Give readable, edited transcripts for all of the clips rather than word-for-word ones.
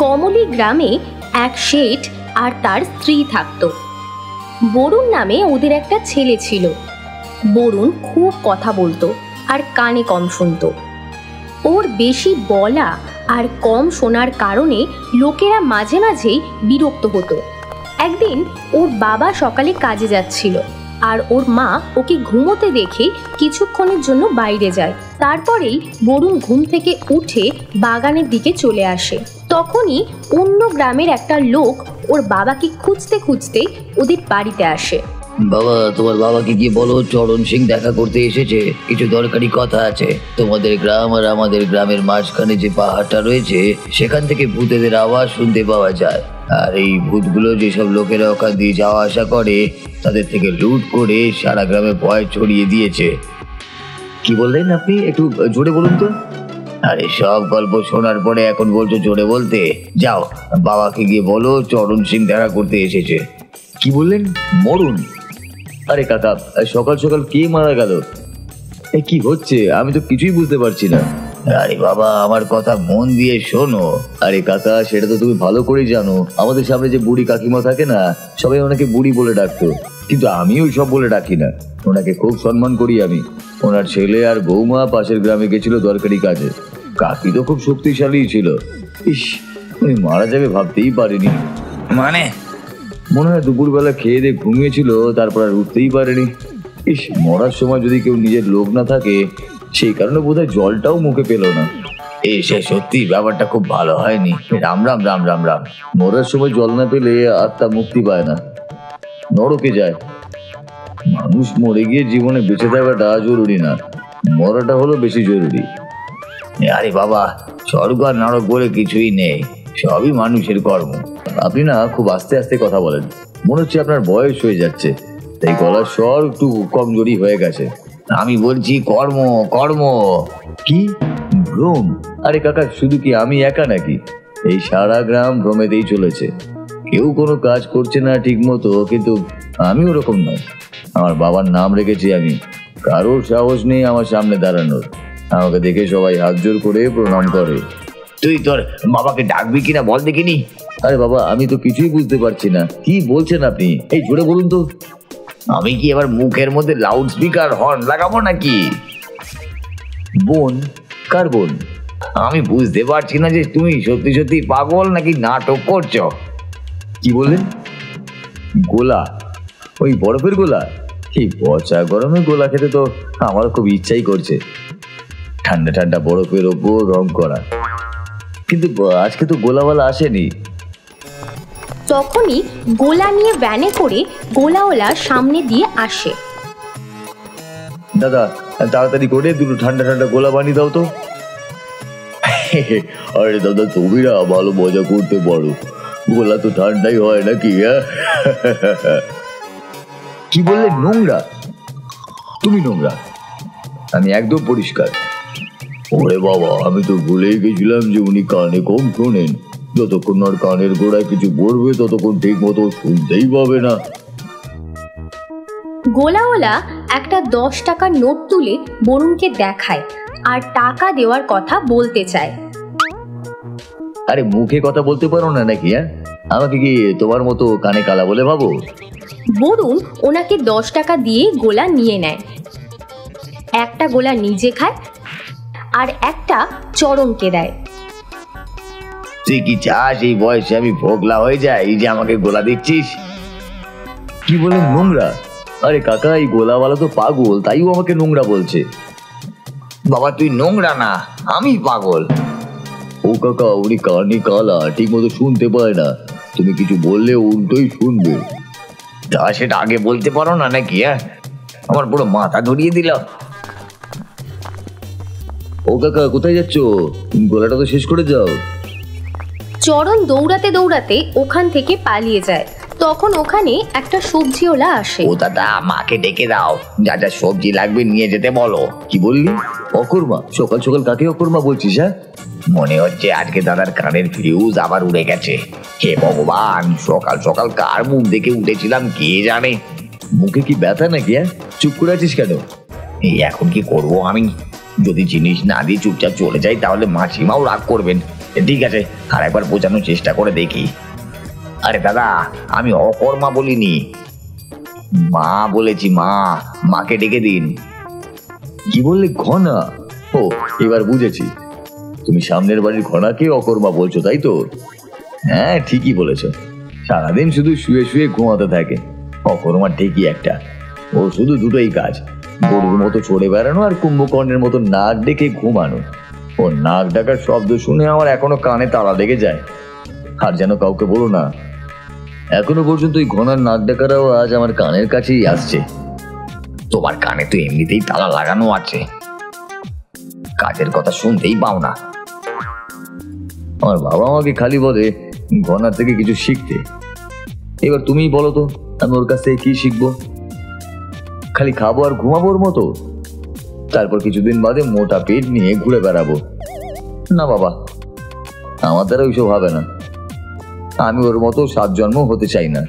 কমলি গ্রামে এক শেঠ আর তার স্ত্রী থাকত। বরুণ নামে ওদের একটা ছেলে ছিল। বরুণ খুব কথা বলতো আর কানে কম শুনতো। ওর বেশি বলা আর কম শোনার কারণে লোকেরা মাঝে মাঝেই বিরক্ত হতো। একদিন ওর বাবা সকালে কাজে যাচ্ছিল আর ওর মা ওকে ঘুমোতে দেখে কিছুক্ষণের জন্য বাইরে যায়। তারপরেই বরুণ ঘুম থেকে উঠে বাগানের দিকে চলে আসে। তখনই অন্য গ্রামের একটা লোক ওর বাবাকে খুঁজতে খুঁজতে ওদের বাড়িতে আসে। বাবা, তোমার বাবাকে গিয়ে বলো চরণ সিং দেখা করতে এসেছে, কিছু দরকারি কথা আছে। তোমাদের গ্রাম আর আমাদের গ্রামের মাঝখানে যে পাহাড়টা রয়েছে সেখান থেকে ভূতেদের আওয়াজ শুনতে পাওয়া যায়। আর এই ভূতগুলো যেসব লোকেরা ওখান দিয়ে যাওয়া আসা করে তাদের থেকে লুট করে সারা গ্রামে ভয় ছড়িয়ে দিয়েছে। কি বললেন আপনি? একটু জোরে বলুন তো। আরে সব গল্প শোনার পরে এখন বলছো জোরে বলতে? যাও, বাবাকে গিয়ে বলো চরণ সিং দেখা করতে এসেছে। কি বললেন? মরুন? আরে কাকা, সকাল সকাল কে মারা গেল? কি হচ্ছে? আমি তো কিছুই বুঝতে পারছি না। আরে বাবা, আমার কথা মন দিয়ে শোনো। আরে কাকা, সেটা তো তুমি ভালো করেই জানো, আমাদের সামনে যে বুড়ি কাকিমা থাকে না, সবাই ওনাকে বুড়ি বলে ডাকতো, কিন্তু আমি ওই সব বলে ডাকি না। ওনাকে খুব সম্মান করি আমি। ওনার ছেলে আর বৌমা পাশের গ্রামে গেছিল দরকারি কাজে। কাকি তো খুব শক্তিশালী ছিল। ইস, উনি মারা যাবে ভাবতেই পারিনি। মানে মনে হয় দুপুরবেলা খেয়ে দিয়ে ঘুমিয়েছিল, তারপর আর উঠতেই পারেনি। ইস, মরার সময় যদি কেউ নিজের লোক না থাকে, সেই কারণে বোধহয় জলটাও মুখে পেল না। সে সত্যি ব্যাপারটা খুব ভালো হয়নি। রাম রাম রাম রাম রাম। মরার সময় জল না পেলে আত্মা মুক্তি পায় না, নরকে যায়। মানুষ মরে গিয়ে জীবনে বেঁচে থাকাটা জরুরি না, মরাটা হলো বেশি জরুরি। আরে বাবা, স্বর্গ আর নরক বলে কিছুই নেই, সবই মানুষের কর্ম। আপনি না খুব আস্তে আস্তে কথা বলেন, মনে হচ্ছে আপনার বয়স হয়ে যাচ্ছে, তাই গলার স্বর একটু কমজোরি হয়ে গেছে। আমি বলছি কর্ম কর্ম। কি ভ্রম? আরে কাকা, শুধু কি আমি একা নাকি? এই সারা গ্রাম ভ্রমেতেই চলেছে, কেউ কোনো কাজ করছে না ঠিক মতো, কিন্তু আমি ওরকম নয়। আমার বাবার নাম রেখেছি আমি, কারোর সাহস নেই আমার সামনে দাঁড়ানোর। আমাকে দেখে সবাই হাত জোর করে প্রণাম করে। তুই তোর বাবাকে ডাকবি কিনা বল দেখিনি। আরে বাবা, আমি তো কিছুই বুঝতে পারছি না, কি বলছেন আপনি? এই জোরে বলুন তো। আমি কি এবার মুখের মধ্যে লাউড স্পিকার হর্ন লাগাবো নাকি? বোন? কার বোন? আমি বুঝতে পারছি না যে তুমি সত্যি সত্যি পাগল নাকি নাটক করছো। কি বললেন? গোলা? ওই বরফের গোলা? এই পচা গরমে গোলা খেতে তো আমার খুব ইচ্ছাই করছে, ঠান্ডা ঠান্ডা বরফের ওপর রং করা। কিন্তু আজকে তো গোলাওয়ালা আসেনি। তখনই গোলা নিয়ে ভ্যানে করে গোলাওয়ালা সামনে দিয়ে আসে। দাদা, তাড়াতাড়ি করে দুটো ঠান্ডা ঠান্ডা গোলা বানিয়ে দাও তো। আরে দাদা, তুমি না ভালো মজা করতে পারো, গোলা তো ঠান্ডাই হয় নাকি? কি বললে? নোংরা? তুমি নোংরা, আমি একদম পরিষ্কার। ওরে বাবা, আমি তো ভুলেই গেছিলাম যে উনি কানে কম শোনেন। যতক্ষণ ওর কানের গোড়ায় কিছু পড়বে ততক্ষণ ঠিক মতো শুনতেই পাবে না। গোলাওয়ালা একটা 10 টাকার নোট তুলে বরুণকে দেখায় আর টাকা দেওয়ার কথা বলতে চায়। আরে মুখে কথা বলতে পারো না নাকি? আমাকে কি তোমার মতো কানে কালা বলে ভাবো? বরুণ ওনাকে 10 টাকা দিয়ে গোলা নিয়ে নেয়। একটা গোলা নিজে খায় আর একটা চরণকে দেয়। তুই কি চাস এই বয়সে আমি ভোগলা হয়ে যাই, এই যে আমাকে গোলা দিচ্ছিস? কি বলে নোংরা? আরে কাকা, এই গোলাওয়ালা তো পাগল, তাইও আমাকে নোংরা বলছে। বাবা, তুই নোংরা না, আমি পাগল। ও কাকা, উনি কানে কালা, ঠিক মতো শুনতে পায় না, তুমি কিছু বললে উল্টোই শুনবে। তা সেটা আগে বলতে পারো না নাকি? আমার পুরো মাথা ধরিয়ে দিল। ও কাকা, কোথায় যাচ্ছ? গোলাটা তো শেষ করে যাও। চরণ দৌড়াতে দৌড়াতে ওখান থেকে পালিয়ে যায়। তখন ওখানে একটা সবজিওয়ালা আসে। ও দাদা, মাকে ডেকে দাও, যা যা সবজি লাগবে নিয়ে যেতে বলো। কি বললি? অকর্মা? সকাল সকাল কাকে অকর্মা বলছিস? মনে হচ্ছে আজকে দাদার কানের ফিউজ আবার উড়ে গেছে। হে ভগবান, সকাল সকাল কার মুখ দেখে উঠেছিলাম কে জানে। মুখে কি ব্যথা নাকি? চুপ করে আছিস কেন? এখন কি করবো আমি? যদি জিনিস না দিয়ে চুপচাপ চলে যাই তাহলে মাসিমাও রাগ করবেন। ঠিক আছে, আর একবার বোঝানোর চেষ্টা করে দেখি। আরে দাদা, আমি অকর্মা বলিনি, মা বলেছি, মা। মাকে ডেকে দিন। কি বললে? ঘনা? ও, এবার বুঝেছি, তুমি সামনের বাড়ির ঘনাকে অকর্মা বলছো, তাই তো? হ্যাঁ, ঠিকই বলেছো। সারাদিন শুধু শুয়ে শুয়ে ঘুমাতে থাকে। অকর্মা ঠিকই একটা। ও শুধু দুটোই কাজ, গরুর মতো চড়ে বেড়ানো আর কুম্ভকর্ণের মতো নাক ডেকে ঘুমানো। ও নাক ডাকার শব্দ শুনে আমার এখনো কানে তালা লেগে যায়। আর যেন কাউকে বলো না, এখনো পর্যন্ত ওই ঘনার নাক ডাকারাও আজ আমার কানের কাছেই আসছে। তোমার কানে তো এমনিতেই তালা লাগানো আছে, কাজের কথা শুনতেই পাও না। আমার বাবা আমাকে খালি বলে ঘনার থেকে কিছু শিখতে। এবার তুমিই বলো তো, আমি ওর কাছ থেকে কি শিখবো? খালি খাবো আর ঘুমাবো ওর মতো, তারপর কিছুদিন বাদে মোটা পেট নিয়ে ঘুরে বেড়াবো? না বাবা, আমার দ্বারা ওইসব হবে না। আমি ওর মতো 7 জন্ম হতে চাই না।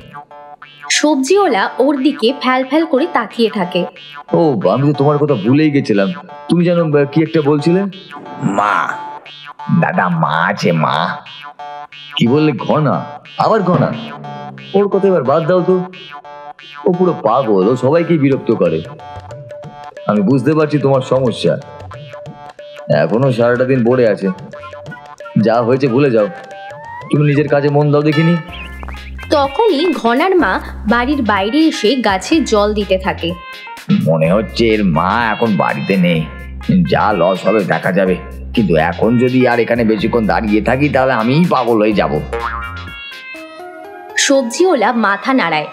সবজিওয়ালা ওর দিকে ফ্যাল ফ্যাল করে তাকিয়ে থাকে। ও, আমি তো তোমার কথা ভুলেই গেছিলাম। তুমি জানো কি একটা বলছিলে? মা, দাদা, মা আছে, মা। কি বললে? ঘনা? আবার ঘনা? ওর কথা এবার বাদ দাও তো। ও পুরো পাগল, ও সবাইকে বিরক্ত করে। আমি বুঝতে পারছি তোমার সমস্যা। এখনো সারাটা দিন পড়ে আছে। যা হয়েছে ভুলে যাও, তুমি নিজের কাজে মন দাও দেখিনি। তখনই ঘনার মা বাড়ির বাইরে এসে গাছে জল দিতে থাকে। মনে হচ্ছে এর মা এখন বাড়িতে নেই। যা লস হবে দেখা যাবে, কিন্তু এখন যদি আর এখানে বেশিক্ষণ দাঁড়িয়ে থাকি তাহলে আমিই পাগল হয়ে যাব। সবজিওয়ালা মাথা নাড়ায়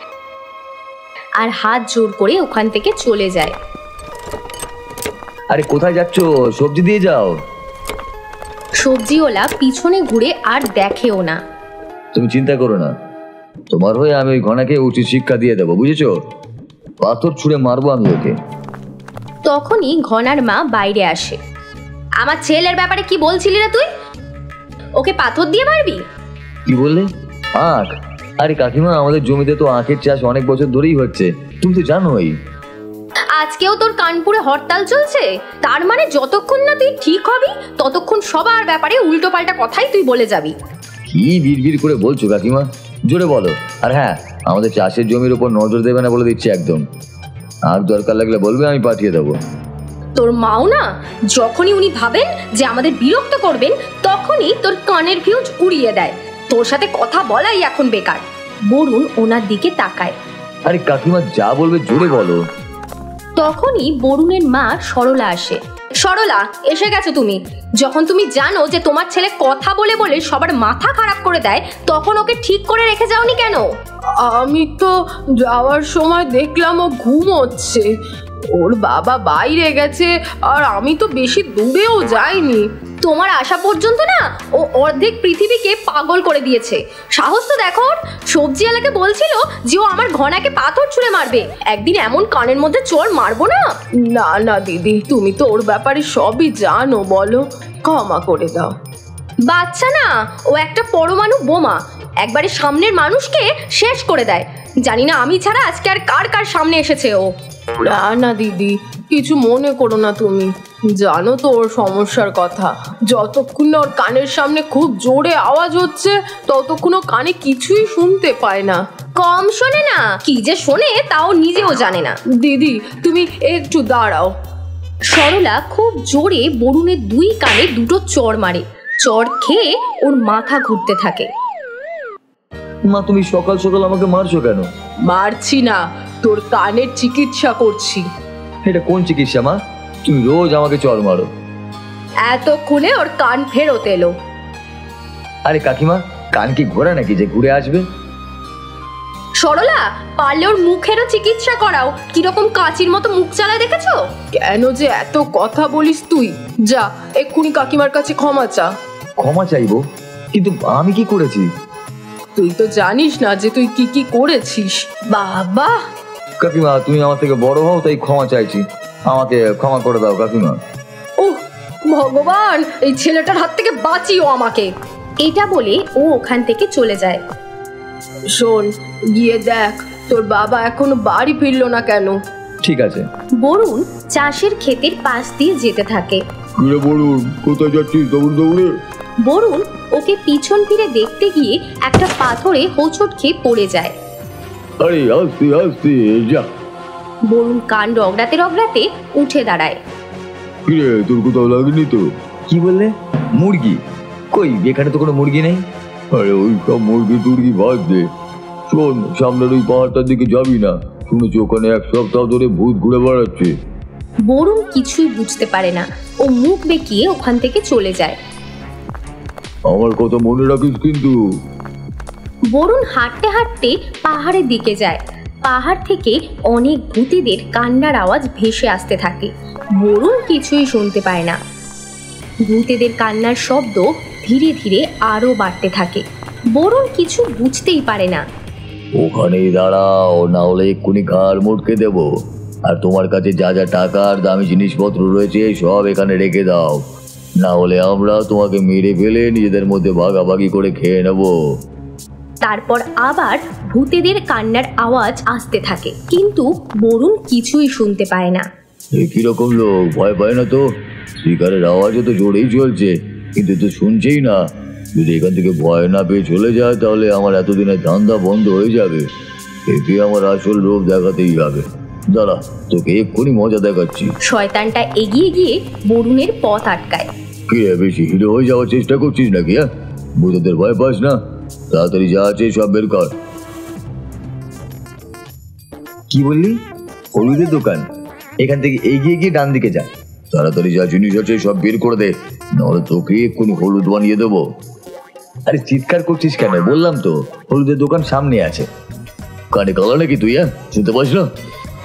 আর হাত জোর করে ওখান থেকে চলে যায়। আরে কোথায় যাচ্ছ? সবজি দিয়ে যাও। সবজিওয়ালা পিছনে ঘুরে আর দেখেও না। তুমি চিন্তা করো না, তোমার হয়ে আমি ওই ঘনাকে উচিত শিক্ষা দিয়ে দেবো, বুঝেছো? পাথর ছুঁড়ে মারবো আমি ওকে। তখনই ঘনার মা বাইরে আসে। আমার ছেলের ব্যাপারে কি বলছিলি রে তুই? ওকে পাথর দিয়ে মারবি? কি বললে? আখ? আরে কাকিমা, আমাদের জমিতে তো আখের চাষ অনেক বছর ধরেই হচ্ছে, তুমি তো জানোই। আজকেও তোর কানপুরে হরতাল চলছে, তার মানে যতক্ষণ না তুই ঠিক হবি ততক্ষণ সবার ব্যাপারে উল্টো পাল্টা কথাই তুই বলে যাবি। কি বিড়বিড় করে বলছো কাকিমা? জোরে বলো। আর হ্যাঁ, আমাদের চাষের জমির উপর নজর দেবে না বলে দিচ্ছি একদম। আখ দরকার লাগলে বলবে, আমি পাঠিয়ে দেবো। তোর মাও না, যখনই উনি ভাবেন যে আমাদের বিরক্ত করবেন তখনই তোর কানের ফিউজ উড়িয়ে দেয়। তোর সাথে কথা বলাই এখন বেকার। বরুণ ওনার দিকে তাকায়। আরে কাকিমা, যা বলবে জোরে বলো। তখনই বরুণের মা সরলা আসে। সরলা, এসে গেছো তুমি। যখন তুমি জানো যে তোমার ছেলে কথা বলে বলে সবার মাথা খারাপ করে দেয়, তখন ওকে ঠিক করে রেখে যাওনি কেন? আমি তো যাওয়ার সময় দেখলাম ও ঘুমোচ্ছে। ওর বাবা বাইরে গেছে আর আমি তো বেশি দূরেও যাইনি। তোমার আসা পর্যন্ত না ও অর্ধেক পৃথিবীকে পাগল করে দিয়েছে। সাহস তো দেখো। সবজিওয়ালাকে বলছিল যে ও আমার ঘনাকে পাথর ছুঁড়ে মারবে। একদিন এমন কানের মধ্যে চোর মারবো না। না না দিদি, তুমি তো ওর ব্যাপারে সবই জানো, বলো, ক্ষমা করে দাও। বাচ্চা না, ও একটা পরমাণু বোমা, একবারে সামনের মানুষকে শেষ করে দেয়। জানি না আমি ছাড়া আজকে আর কার কার সামনে এসেছে ও। না না দিদি, কিছু মনে করো না তুমি। জানো তো ওর সমস্যার কথা। যতক্ষণ না ওর কানের সামনে খুব জোরে আওয়াজ হচ্ছে ততক্ষণ ও কানে কিছুই শুনতে পায় না। কম শোনে না, কি যে শোনে তাও নিজেও জানে না। দিদি, তুমি একটু দাঁড়াও। সরলা খুব জোরে বরুণের 2 কানে 2টো চড় মারে। চড় খেয়ে ওর মাথা ঘুরতে থাকে। মা, তুমি সকাল সকাল আমাকে মারছো কেন? মারছি না, তোর কানের চিকিৎসা করছি। এটা কোন চিকিৎসা মা? তুমি রোজ আমাকে চড় মারো। এতক্ষণে ওর কান ফেরত এলো। আরে কাকিমা, কান কি ঘোরা নাকি যে ঘুরে আসবে? সরলা, পারলে ওর মুখেরও চিকিৎসা করাও। কিরকম কাচির মতো মুখ চালায় দেখেছো? কেন যে এত কথা বলিস তুই? যা এক্ষুনি কাকিমার কাছে ক্ষমা চা। ক্ষমা চাইবো? কিন্তু আমি কি করেছি? তুই তো জানিস না যে তুই কি কি করেছিস। বাবা! কাকিমা, তুমি আমার থেকে বড় হও তাই ক্ষমা চাইছি, আমাকে ক্ষমা করে দাও কাকিমা। ওহ ভগবান, এই ছেলেটার হাত থেকে বাঁচিও আমাকে। এটা বলে ও ওখান থেকে চলে যায়। শোন, গিয়ে দেখ তোর বাবা এখনো বাড়ি ফিরলো না কেন। ঠিক আছে। বরুণ চাষের ক্ষেতের পাশ দিয়ে যেতে থাকে। কিরে বলুন, কোথায় যাচ্ছিস দৌড় দৌড়ে? বরুণ ওকে পিছন ফিরে দেখতে গিয়ে একটা পাথরে হোঁচট খেয়ে পড়ে যায়। আরে আস্তে আস্তে যা। বরুণ কান রগড়াতে রগড়াতে উঠে দাঁড়ায়। কিরে, তোর কোথাও লাগেনি তো? কি বললে? মুরগি? কই, এখানে তো কোনো মুরগি নেই। আরে ওই সব মুরগি টুরগি বাদ দে। শোন, সামনের ওই পাহাড়টার দিকে যাবি না। শুনেছি ওখানে 1 সপ্তাহ ধরে ভূত ঘুরে বেড়াচ্ছে। বরুণ কিছুই বুঝতে পারে না। ও মুখ বেঁকিয়ে ওখান থেকে চলে যায়। আমার কথা মনে রাখিস কিন্তু। বরুণ হাঁটতে হাঁটতে পাহাড়ের দিকে যায়। পাহাড় থেকে অনেক ভূতেদের কান্নার আওয়াজ ভেসে আসতে থাকে। বরুণ কিছুই শুনতে পায় না। ভূতেদের কান্নার শব্দ ধীরে ধীরে আরো বাড়তে থাকে। বরুণ কিছু বুঝতেই পারে না। ওখানেই দাঁড়াও, না হলে এক্ষুনি ঘাড় মোটকে দেব। আর তোমার কাছে যা যা টাকা আর দামি জিনিসপত্র রয়েছে সব এখানে রেখে দাও, না হলে আমরা তোমাকে মেরে ফেলে নিজেদের মধ্যে ভাগাভাগি করে খেয়ে নেব। তারপর আবার ভূতেদের কান্নার আওয়াজ আসতে থাকে, কিন্তু বরুণ কিছুই শুনতে পায় না। এ কিরকম লোক, ভয় পায় না তো? শিকারের আওয়াজও তো জোরেই চলছে, কিন্তু তো শুনছেই না। যদি এখান থেকে ভয় না পেয়ে চলে যায় তাহলে আমার এতদিনের ধান্দা বন্ধ হয়ে যাবে। একে আমার আসল রূপ দেখাতেই হবে। দাঁড়া, তোকে এক্ষুনি মজা দেখাচ্ছি। শয়তানটা এগিয়ে গিয়ে বরুণের পথ আটকায়। কি রে, বেশি হিরো হয়ে যাওয়ার চেষ্টা করছিস নাকি? হ্যাঁ, ভূতদের ভয় পাস না? তাড়াতাড়ি যা আছে সব বের কর। কি বললি? হলুদের দোকান? এখান থেকে এগিয়ে গিয়ে ডান দিকে যা। তাড়াতাড়ি যা জিনিস আছে সব বের করে দে, নাহলে তোকে এক্ষুনি হলুদ বানিয়ে দেবো। আরে চিৎকার করছিস কেন? বললাম তো হলুদের দোকান সামনে আছে। কানে কালা নাকি তুই? হ্যাঁ, শুনতে পাস না?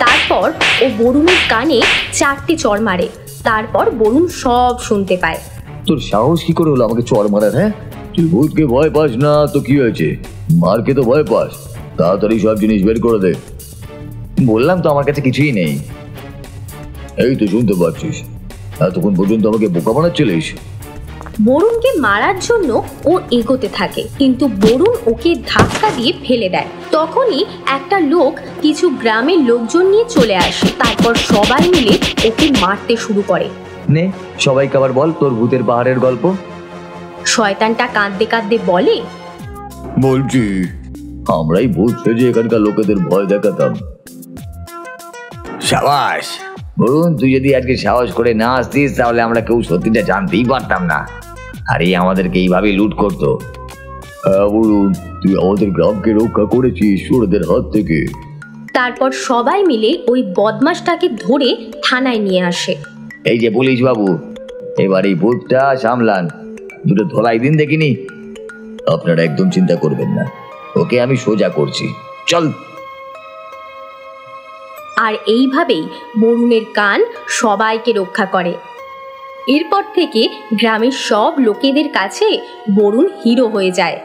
তারপর ও বরুণের কানে 4টে চড় মারে। তারপর বরুণ সব শুনতে পায়। তোর সাহস কি করে হলো আমাকে চড় মারার? হ্যাঁ, তুই ভূতকে ভয় পাস না তো কি হয়েছে? মারকে তো ভয় পাস। তাড়াতাড়ি সব জিনিস বের করে দে। বললাম তো আমার কাছে কিছুই নেই। এই তো শুনতে পাচ্ছিস, এতক্ষণ পর্যন্ত আমাকে বোকা বানাচ্ছিলিস। বরুণকে মারার জন্য ও এগোতে থাকে, কিন্তু বরুণ ওকে ধাক্কা দিয়ে ফেলে দেয়। তখনই একটা লোক কিছু গ্রামের লোকজন নিয়ে চলে আসে। তারপর সবাই মিলে ওকে মারতে শুরু করে। নে, সবাইকে আবার বল তোর ভূতের পাহাড়ের গল্প। শয়তানটা কাঁদতে কাঁদতে বলে, বলছি, আমরাই ভূত সেজে এখানকার লোকেদের ভয় দেখাতাম। সাবাস বরুণ, তুই যদি আজকে সাহস করে না আসতিস তাহলে আমরা কেউ সত্যিটা জানতেই পারতাম না। আর এই আমাদেরকে এইভাবে লুট করতো। হ্যাঁ বলুন, তুই আমাদের গ্রামকে রক্ষা করেছিস চোরদের হাত থেকে। তারপর সবাই মিলে ওই বদমাশটাকে ধরে থানায় নিয়ে আসে। এই যে পুলিশ বাবু, এবার এই ভূতটা সামলান, দুটো ধলাই দিন দেখিনি। আপনারা একদম চিন্তা করবেন না, ওকে আমি সোজা করছি, চল। আর এইভাবেই বরুণের কান সবাইকে রক্ষা করে। এরপর থেকে গ্রামের সব লোকেদের কাছে বরুণ হিরো হয়ে যায়।